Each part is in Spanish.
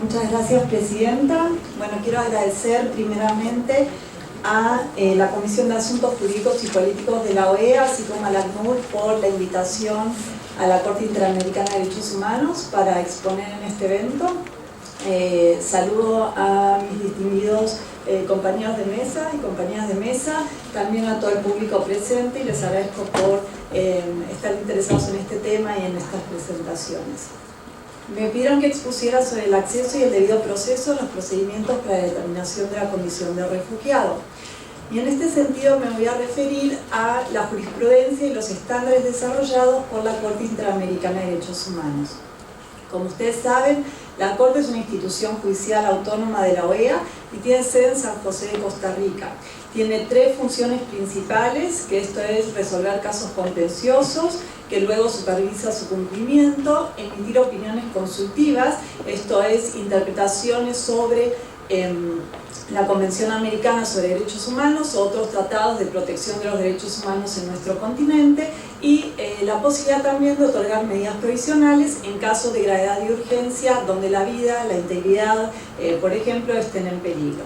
Muchas gracias, Presidenta. Bueno, quiero agradecer primeramente a la Comisión de Asuntos Jurídicos y Políticos de la OEA, así como a la ACNUR, por la invitación a la Corte Interamericana de Derechos Humanos para exponer en este evento. Saludo a mis distinguidos compañeros de mesa y compañeras de mesa, también a todo el público presente, y les agradezco por estar interesados en este tema y en estas presentaciones. Me pidieron que expusiera sobre el acceso y el debido proceso en los procedimientos para la determinación de la condición de refugiado. Y en este sentido me voy a referir a la jurisprudencia y los estándares desarrollados por la Corte Interamericana de Derechos Humanos. Como ustedes saben, la Corte es una institución judicial autónoma de la OEA y tiene sede en San José de Costa Rica. Tiene tres funciones principales, que esto es resolver casos contenciosos, que luego supervisa su cumplimiento, emitir opiniones consultivas, esto es interpretaciones sobre la Convención Americana sobre Derechos Humanos o otros tratados de protección de los derechos humanos en nuestro continente, y la posibilidad también de otorgar medidas provisionales en caso de gravedad y urgencia donde la vida, la integridad, por ejemplo, estén en peligro.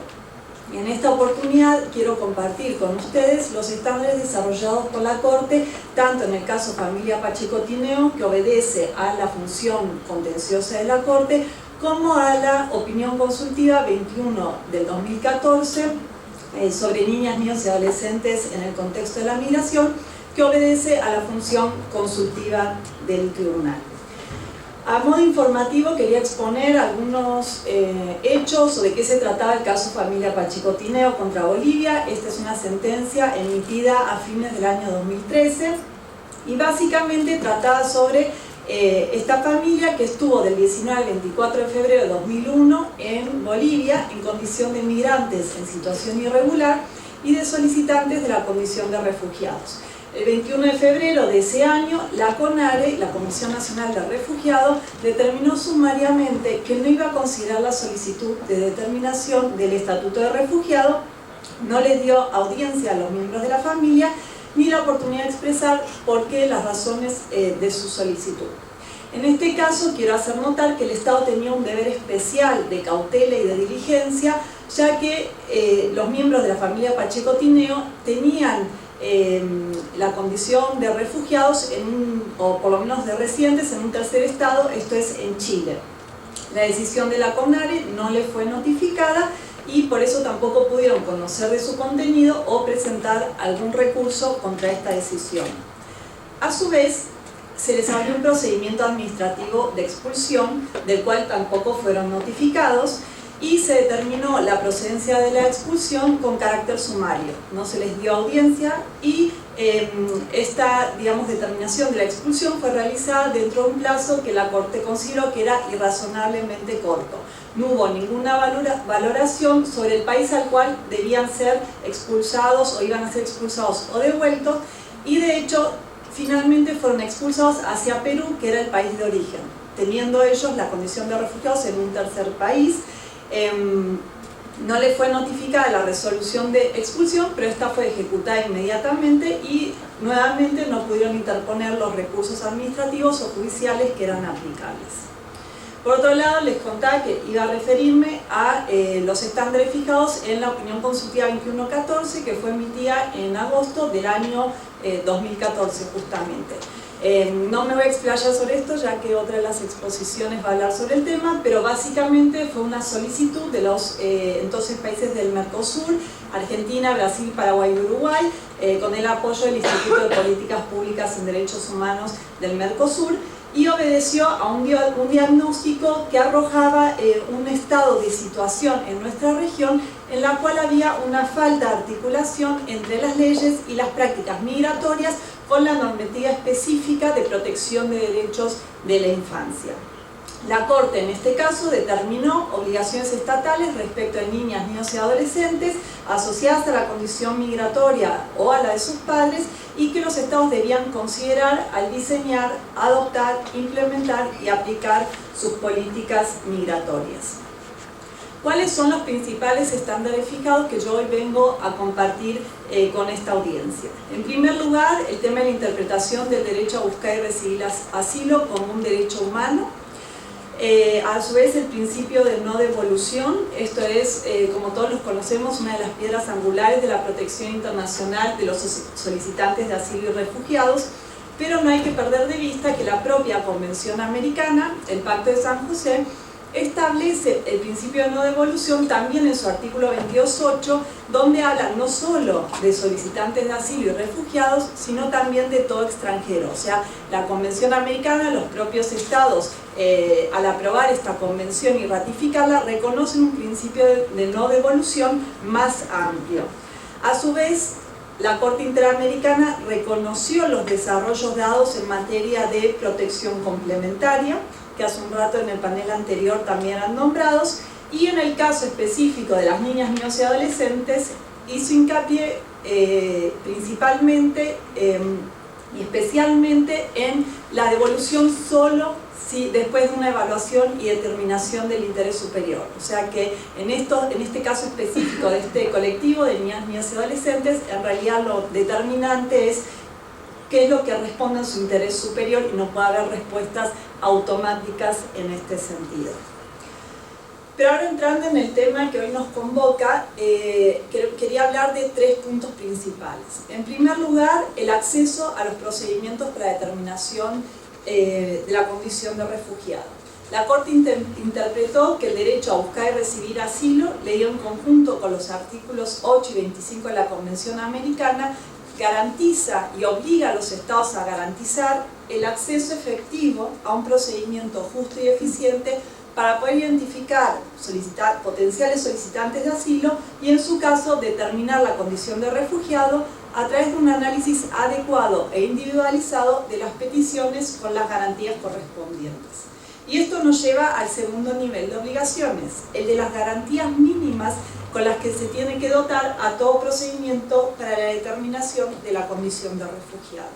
Y en esta oportunidad quiero compartir con ustedes los estándares desarrollados por la Corte, tanto en el caso Familia Pacheco Tineo, que obedece a la función contenciosa de la Corte, como a la opinión consultiva 21 del 2014 sobre niñas, niños y adolescentes en el contexto de la migración, que obedece a la función consultiva del tribunal. A modo informativo quería exponer algunos hechos o de qué se trataba el caso Familia Pacheco Tineo contra Bolivia. Esta es una sentencia emitida a fines del año 2013 y básicamente trataba sobre esta familia que estuvo del 19 al 24 de febrero de 2001 en Bolivia en condición de migrantes en situación irregular y de solicitantes de la condición de refugiados. El 21 de febrero de ese año, la CONARE, la Comisión Nacional de Refugiados, determinó sumariamente que no iba a considerar la solicitud de determinación del Estatuto de Refugiado, no les dio audiencia a los miembros de la familia, ni la oportunidad de expresar por qué las razones de su solicitud. En este caso, quiero hacer notar que el Estado tenía un deber especial de cautela y de diligencia, ya que los miembros de la familia Pacheco Tineo tenían la condición de refugiados o por lo menos de residentes en un tercer estado, esto es en Chile. La decisión de la CONARE no les fue notificada y por eso tampoco pudieron conocer de su contenido o presentar algún recurso contra esta decisión. A su vez, se les abrió un procedimiento administrativo de expulsión, del cual tampoco fueron notificados, y se determinó la procedencia de la expulsión con carácter sumario. No se les dio audiencia y esta, determinación de la expulsión fue realizada dentro de un plazo que la Corte consideró que era irrazonablemente corto. No hubo ninguna valoración sobre el país al cual debían ser expulsados o iban a ser expulsados o devueltos, y de hecho finalmente fueron expulsados hacia Perú, que era el país de origen, teniendo ellos la condición de refugiados en un tercer país. No les fue notificada la resolución de expulsión, pero esta fue ejecutada inmediatamente y nuevamente no pudieron interponer los recursos administrativos o judiciales que eran aplicables. Por otro lado, les contaba que iba a referirme a los estándares fijados en la opinión consultiva 2114, que fue emitida en agosto del año 2014 justamente. No me voy a explayar sobre esto, ya que otra de las exposiciones va a hablar sobre el tema, pero básicamente fue una solicitud de los entonces países del Mercosur, Argentina, Brasil, Paraguay y Uruguay, con el apoyo del Instituto de Políticas Públicas en Derechos Humanos del Mercosur, y obedeció a un diagnóstico que arrojaba un estado de situación en nuestra región en la cual había una falta de articulación entre las leyes y las prácticas migratorias con la normativa específica de protección de derechos de la infancia. La Corte en este caso determinó obligaciones estatales respecto de niñas, niños y adolescentes asociadas a la condición migratoria o a la de sus padres, y que los estados debían considerar al diseñar, adoptar, implementar y aplicar sus políticas migratorias. ¿Cuáles son los principales estándares fijados que yo hoy vengo a compartir con esta audiencia? En primer lugar, el tema de la interpretación del derecho a buscar y recibir asilo como un derecho humano. A su vez, el principio de no devolución, esto es, como todos los conocemos, una de las piedras angulares de la protección internacional de los solicitantes de asilo y refugiados, pero no hay que perder de vista que la propia Convención Americana, el Pacto de San José, establece el principio de no devolución también en su artículo 22.8, donde habla no solo de solicitantes de asilo y refugiados, sino también de todo extranjero. O sea, la Convención Americana, los propios estados, al aprobar esta convención y ratificarla, reconocen un principio de no devolución más amplio. A su vez, la Corte Interamericana reconoció los desarrollos dados en materia de protección complementaria, que hace un rato en el panel anterior también eran nombrados, y en el caso específico de las niñas, niños y adolescentes hizo hincapié principalmente y especialmente en la devolución solo después de una evaluación y determinación del interés superior. O sea que en este caso específico de este colectivo de niñas, niños y adolescentes, en realidad lo determinante es qué es lo que responde a su interés superior y no puede haber respuestas automáticas en este sentido. Pero ahora entrando en el tema que hoy nos convoca, quería hablar de 3 puntos principales. En primer lugar, el acceso a los procedimientos para determinación de la condición de refugiado. La Corte interpretó que el derecho a buscar y recibir asilo, leído en conjunto con los artículos 8 y 25 de la Convención Americana, garantiza y obliga a los estados a garantizar el acceso efectivo a un procedimiento justo y eficiente para poder identificar potenciales solicitantes de asilo y, en su caso, determinar la condición de refugiado a través de un análisis adecuado e individualizado de las peticiones con las garantías correspondientes. Y esto nos lleva al segundo nivel de obligaciones, el de las garantías mínimas con las que se tiene que dotar a todo procedimiento para la determinación de la condición de refugiado.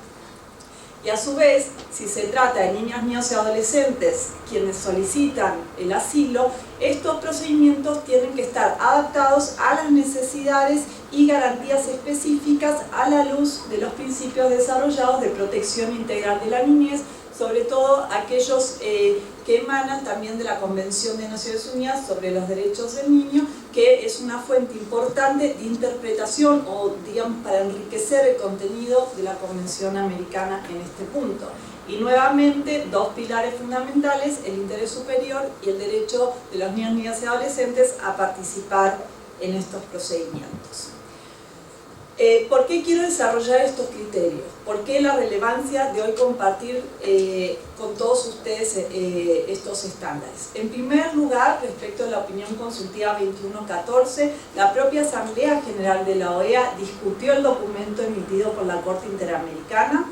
Y a su vez, si se trata de niñas, niños y adolescentes quienes solicitan el asilo, estos procedimientos tienen que estar adaptados a las necesidades y garantías específicas a la luz de los principios desarrollados de protección integral de la niñez, sobre todo aquellos que emanan también de la Convención de Naciones Unidas sobre los Derechos del Niño, que es una fuente importante de interpretación o, digamos, para enriquecer el contenido de la Convención Americana en este punto. Y nuevamente, 2 pilares fundamentales, el interés superior y el derecho de los niños, niñas y adolescentes a participar en estos procedimientos. ¿Por qué quiero desarrollar estos criterios? ¿Por qué la relevancia de hoy compartir con todos ustedes estos estándares? En primer lugar, respecto a la opinión consultiva 2114, la propia Asamblea General de la OEA discutió el documento emitido por la Corte Interamericana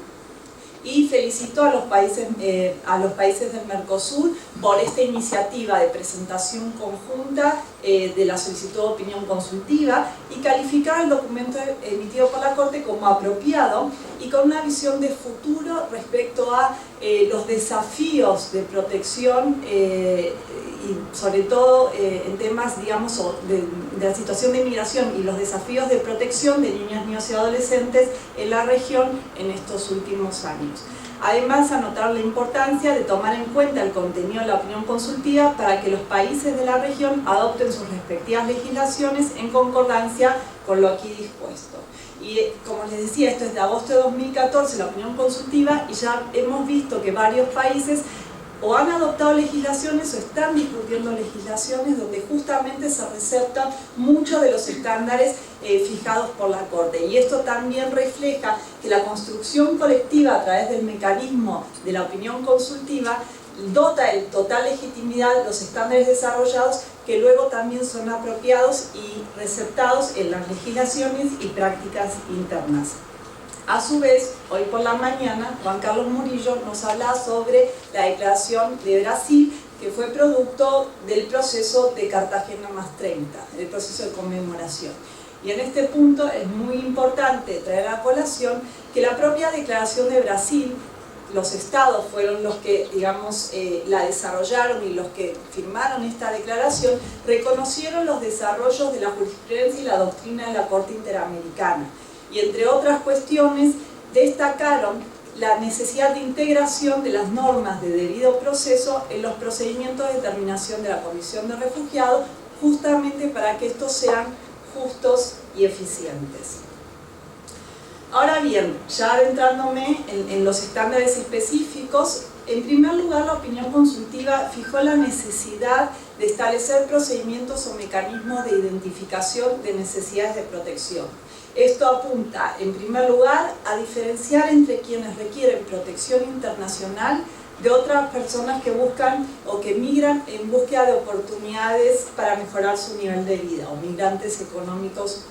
y felicitó a los países del Mercosur por esta iniciativa de presentación conjunta de la solicitud de opinión consultiva y calificar el documento emitido por la Corte como apropiado y con una visión de futuro respecto a los desafíos de protección y sobre todo en temas, digamos, de la situación de inmigración y los desafíos de protección de niñas, niños y adolescentes en la región en estos últimos años. Además, anotar la importancia de tomar en cuenta el contenido de la opinión consultiva para que los países de la región adopten sus respectivas legislaciones en concordancia con lo aquí dispuesto. Y como les decía, esto es de agosto de 2014, la opinión consultiva, y ya hemos visto que varios países o han adoptado legislaciones o están discutiendo legislaciones donde justamente se receptan muchos de los estándares fijados por la Corte. Y esto también refleja que la construcción colectiva a través del mecanismo de la opinión consultiva dota de total legitimidad los estándares desarrollados que luego también son apropiados y receptados en las legislaciones y prácticas internas. A su vez, hoy por la mañana, Juan Carlos Murillo nos habla sobre la declaración de Brasil, que fue producto del proceso de Cartagena más 30, el proceso de conmemoración. Y en este punto es muy importante traer a colación que la propia declaración de Brasil, los estados fueron los que, digamos, la desarrollaron y los que firmaron esta declaración, reconocieron los desarrollos de la jurisprudencia y la doctrina de la Corte Interamericana. Y entre otras cuestiones, destacaron la necesidad de integración de las normas de debido proceso en los procedimientos de determinación de la condición de refugiado, justamente para que estos sean justos y eficientes. Ahora bien, ya adentrándome en los estándares específicos, en primer lugar, la opinión consultiva fijó la necesidad de establecer procedimientos o mecanismos de identificación de necesidades de protección. Esto apunta, en primer lugar, a diferenciar entre quienes requieren protección internacional de otras personas que buscan o que migran en búsqueda de oportunidades para mejorar su nivel de vida, o migrantes económicos,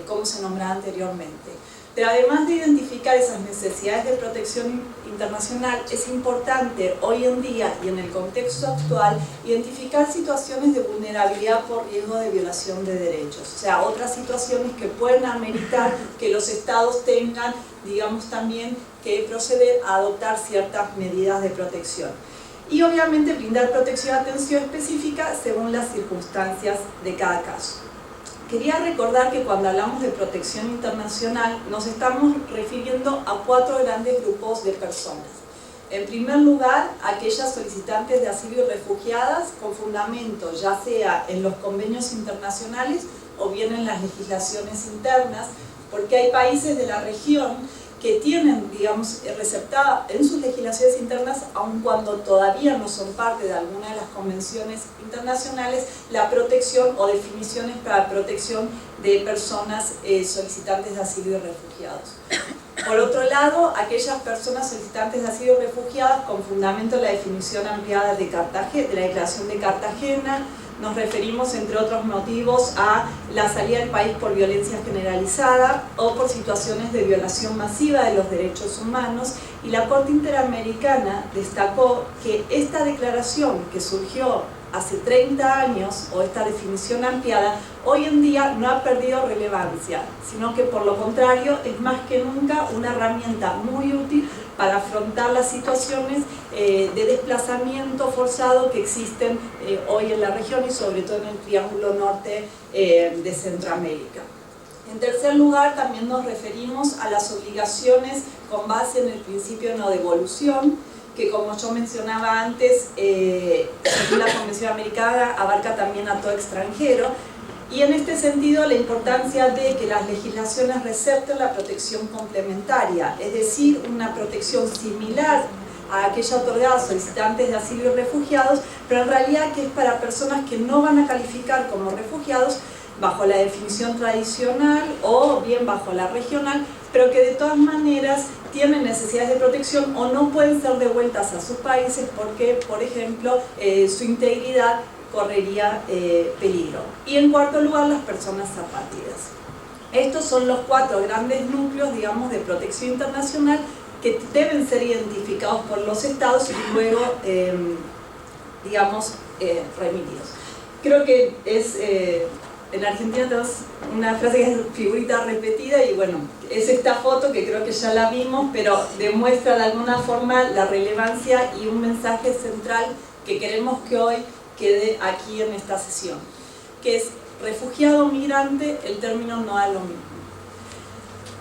como se nombraba anteriormente. Pero además de identificar esas necesidades de protección internacional, es importante hoy en día y en el contexto actual identificar situaciones de vulnerabilidad por riesgo de violación de derechos, o sea, otras situaciones que pueden ameritar que los estados tengan, digamos, también que proceder a adoptar ciertas medidas de protección. Y obviamente brindar protección y atención específica según las circunstancias de cada caso. Quería recordar que cuando hablamos de protección internacional nos estamos refiriendo a 4 grandes grupos de personas. En primer lugar, aquellas solicitantes de asilo y refugiadas con fundamento ya sea en los convenios internacionales o bien en las legislaciones internas, porque hay países de la región que tienen, digamos, receptada en sus legislaciones internas, aun cuando todavía no son parte de alguna de las convenciones internacionales, la protección o definiciones para protección de personas solicitantes de asilo y refugiados. Por otro lado, aquellas personas solicitantes de asilo y refugiadas con fundamento en la definición ampliada de la Declaración de Cartagena. Nos referimos, entre otros motivos, a la salida del país por violencia generalizada o por situaciones de violación masiva de los derechos humanos, y la Corte Interamericana destacó que esta declaración que surgió hace 30 años, o esta definición ampliada, hoy en día no ha perdido relevancia, sino que por lo contrario es más que nunca una herramienta muy útil para afrontar las situaciones de desplazamiento forzado que existen hoy en la región y sobre todo en el Triángulo Norte de Centroamérica. En tercer lugar, también nos referimos a las obligaciones con base en el principio de no devolución, que, como yo mencionaba antes, según la Convención Americana abarca también a todo extranjero, y en este sentido la importancia de que las legislaciones recepten la protección complementaria, es decir, una protección similar a aquella otorgada a solicitantes de asilo y refugiados, pero en realidad que es para personas que no van a calificar como refugiados bajo la definición tradicional o bien bajo la regional, pero que de todas maneras tienen necesidades de protección o no pueden ser devueltas a sus países porque, por ejemplo, su integridad correría peligro. Y en cuarto lugar, las personas apátridas. Estos son los 4 grandes núcleos, digamos, de protección internacional que deben ser identificados por los estados y luego, digamos, remitidos. Creo que es... en Argentina tenemos una frase que es figurita repetida y bueno, es esta foto que creo que ya la vimos, pero demuestra de alguna forma la relevancia y un mensaje central que queremos que hoy quede aquí en esta sesión, que es refugiado o migrante, el término no da lo mismo.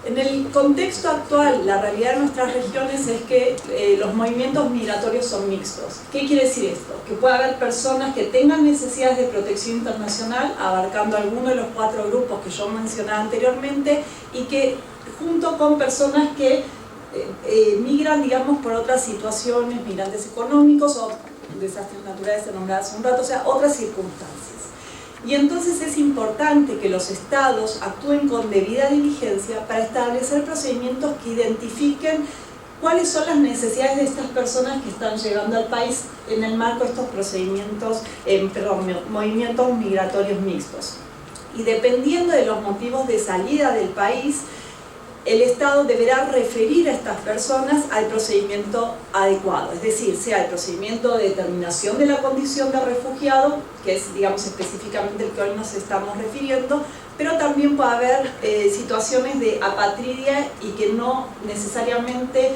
En el contexto actual, la realidad de nuestras regiones es que los movimientos migratorios son mixtos. ¿Qué quiere decir esto? Que puede haber personas que tengan necesidades de protección internacional, abarcando alguno de los 4 grupos que yo mencionaba anteriormente, y que junto con personas que migran, digamos, por otras situaciones, migrantes económicos o desastres naturales se nombraba hace un rato, o sea, otras circunstancias. Y entonces es importante que los estados actúen con debida diligencia para establecer procedimientos que identifiquen cuáles son las necesidades de estas personas que están llegando al país en el marco de estos procedimientos, movimientos migratorios mixtos. Y dependiendo de los motivos de salida del país, el Estado deberá referir a estas personas al procedimiento adecuado, es decir, sea el procedimiento de determinación de la condición de refugiado, que es, digamos, específicamente el que hoy nos estamos refiriendo, pero también puede haber situaciones de apatridia y que no necesariamente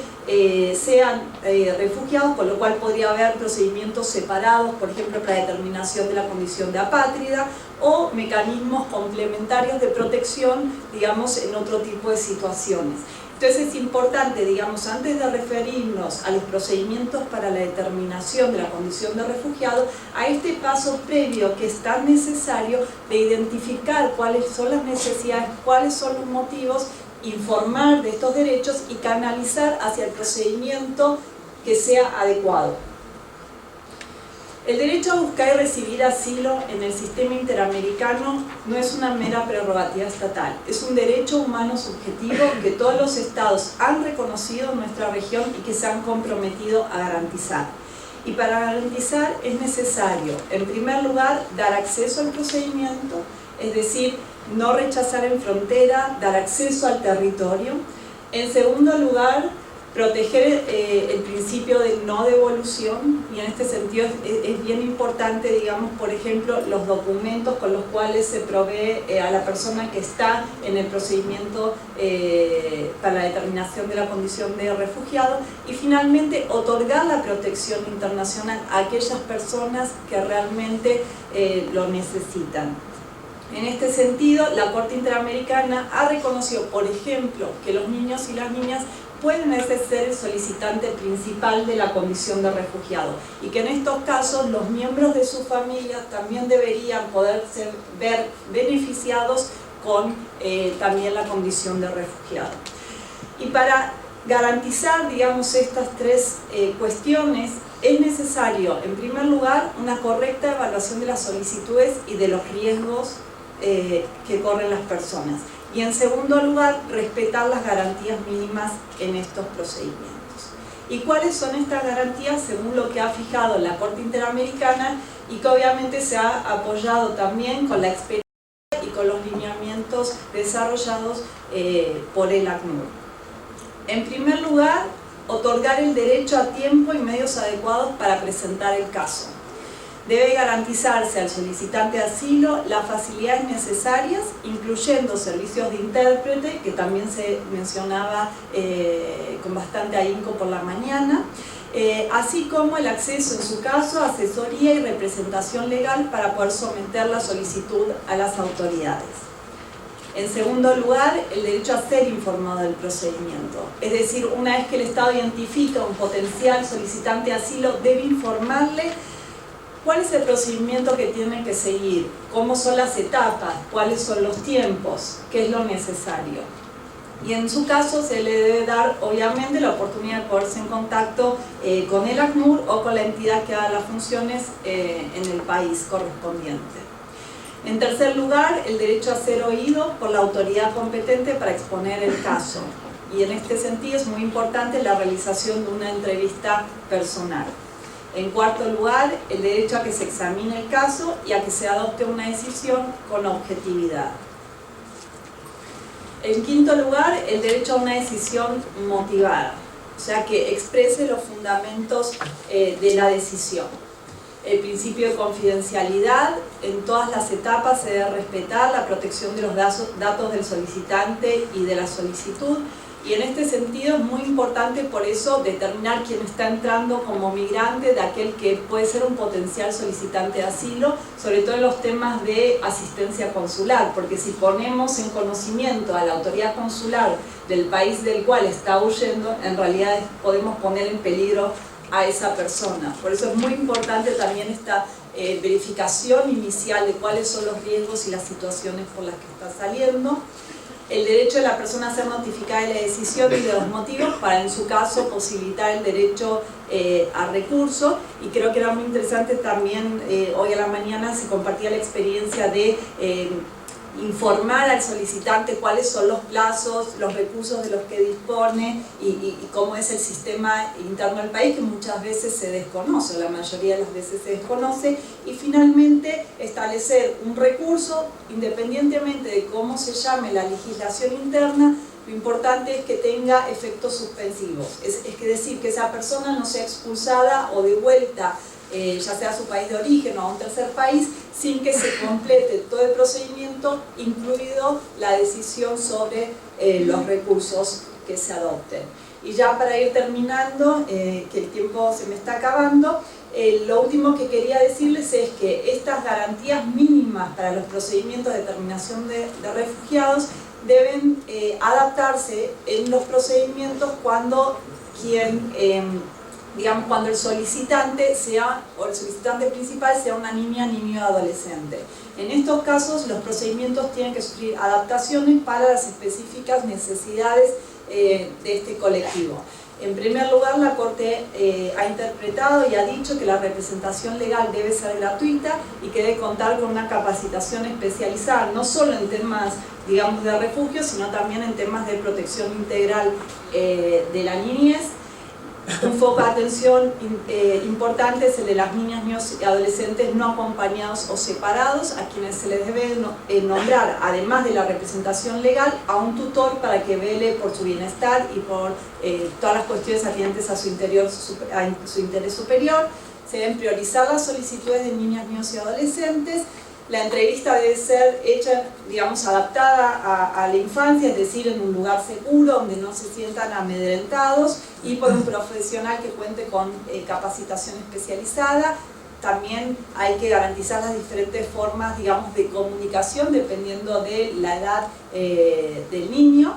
sean refugiados, con lo cual podría haber procedimientos separados, por ejemplo, para determinación de la condición de apátrida, o mecanismos complementarios de protección, digamos, en otro tipo de situaciones. Entonces es importante, digamos, antes de referirnos a los procedimientos para la determinación de la condición de refugiado, a este paso previo que es tan necesario de identificar cuáles son las necesidades, cuáles son los motivos, informar de estos derechos y canalizar hacia el procedimiento que sea adecuado. El derecho a buscar y recibir asilo en el sistema interamericano no es una mera prerrogativa estatal, es un derecho humano subjetivo que todos los estados han reconocido en nuestra región y que se han comprometido a garantizar. Y para garantizar es necesario, en primer lugar, dar acceso al procedimiento, es decir, no rechazar en frontera, dar acceso al territorio. En segundo lugar, proteger el principio de no devolución, y en este sentido es bien importante, digamos, por ejemplo, los documentos con los cuales se provee a la persona que está en el procedimiento para la determinación de la condición de refugiado, y finalmente otorgar la protección internacional a aquellas personas que realmente lo necesitan. En este sentido, la Corte Interamericana ha reconocido, por ejemplo, que los niños y las niñas pueden ser el solicitante principal de la condición de refugiado y que en estos casos los miembros de su familia también deberían poder ver beneficiados con también la condición de refugiado. Y para garantizar, digamos, estas tres cuestiones, es necesario, en primer lugar, una correcta evaluación de las solicitudes y de los riesgos que corren las personas. Y en segundo lugar, respetar las garantías mínimas en estos procedimientos. ¿Y cuáles son estas garantías? Según lo que ha fijado la Corte Interamericana y que obviamente se ha apoyado también con la experiencia y con los lineamientos desarrollados por el ACNUR. En primer lugar, otorgar el derecho a tiempo y medios adecuados para presentar el caso. Debe garantizarse al solicitante de asilo las facilidades necesarias, incluyendo servicios de intérprete, que también se mencionaba con bastante ahínco por la mañana, así como el acceso, en su caso, a asesoría y representación legal para poder someter la solicitud a las autoridades. En segundo lugar, el derecho a ser informado del procedimiento. Es decir, una vez que el Estado identifica un potencial solicitante de asilo, debe informarle cuál es el procedimiento que tiene que seguir, cómo son las etapas, cuáles son los tiempos, qué es lo necesario. Y en su caso se le debe dar, obviamente, la oportunidad de ponerse en contacto con el ACNUR o con la entidad que haga las funciones en el país correspondiente. En tercer lugar, el derecho a ser oído por la autoridad competente para exponer el caso. Y en este sentido es muy importante la realización de una entrevista personal. En cuarto lugar, el derecho a que se examine el caso y a que se adopte una decisión con objetividad. En quinto lugar, el derecho a una decisión motivada, o sea, que exprese los fundamentos de la decisión. El principio de confidencialidad, en todas las etapas se debe respetar la protección de los datos del solicitante y de la solicitud. Y en este sentido es muy importante por eso determinar quién está entrando como migrante de aquel que puede ser un potencial solicitante de asilo, sobre todo en los temas de asistencia consular, porque si ponemos en conocimiento a la autoridad consular del país del cual está huyendo, en realidad podemos poner en peligro a esa persona. Por eso es muy importante también esta verificación inicial de cuáles son los riesgos y las situaciones por las que está saliendo. El derecho de la persona a ser notificada de la decisión y de los motivos para, en su caso, posibilitar el derecho a recurso. Y creo que era muy interesante también, hoy a la mañana se compartía la experiencia de informar al solicitante cuáles son los plazos, los recursos de los que dispone y cómo es el sistema interno del país, que muchas veces se desconoce, la mayoría de las veces se desconoce, y finalmente establecer un recurso, independientemente de cómo se llame la legislación interna. Lo importante es que tenga efectos suspensivos, es decir, que esa persona no sea expulsada o devuelta, ya sea a su país de origen o a un tercer país, sin que se complete todo el procedimiento, incluido la decisión sobre los recursos que se adopten. Y ya para ir terminando, que el tiempo se me está acabando, lo último que quería decirles es que estas garantías mínimas para los procedimientos de determinación de refugiados deben adaptarse en los procedimientos cuando cuando el solicitante sea, o el solicitante principal sea una niña, niño o adolescente. En estos casos, los procedimientos tienen que sufrir adaptaciones para las específicas necesidades de este colectivo. En primer lugar, la Corte ha interpretado y ha dicho que la representación legal debe ser gratuita y que debe contar con una capacitación especializada, no solo en temas, digamos, de refugio, sino también en temas de protección integral de la niñez. Un foco de atención importante es el de las niñas, niños y adolescentes no acompañados o separados, a quienes se les debe nombrar, además de la representación legal, a un tutor para que vele por su bienestar y por todas las cuestiones atinentes a su interés superior. Se deben priorizar las solicitudes de niñas, niños y adolescentes. La entrevista debe ser hecha, digamos, adaptada a la infancia, es decir, en un lugar seguro, donde no se sientan amedrentados, y por un profesional que cuente con capacitación especializada. También hay que garantizar las diferentes formas, digamos, de comunicación, dependiendo de la edad del niño.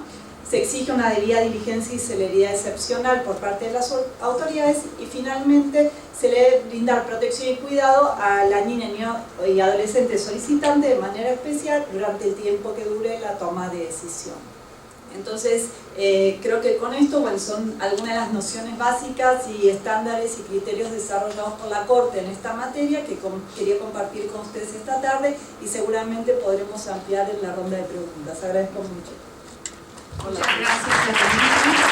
Se exige una debida diligencia y celeridad excepcional por parte de las autoridades, y finalmente se le debe brindar protección y cuidado a la niña, niño y adolescente solicitante de manera especial durante el tiempo que dure la toma de decisión. Entonces, creo que con esto, bueno, son algunas de las nociones básicas y estándares y criterios desarrollados por la Corte en esta materia que quería compartir con ustedes esta tarde, y seguramente podremos ampliar en la ronda de preguntas. Agradezco mucho. Muchas gracias.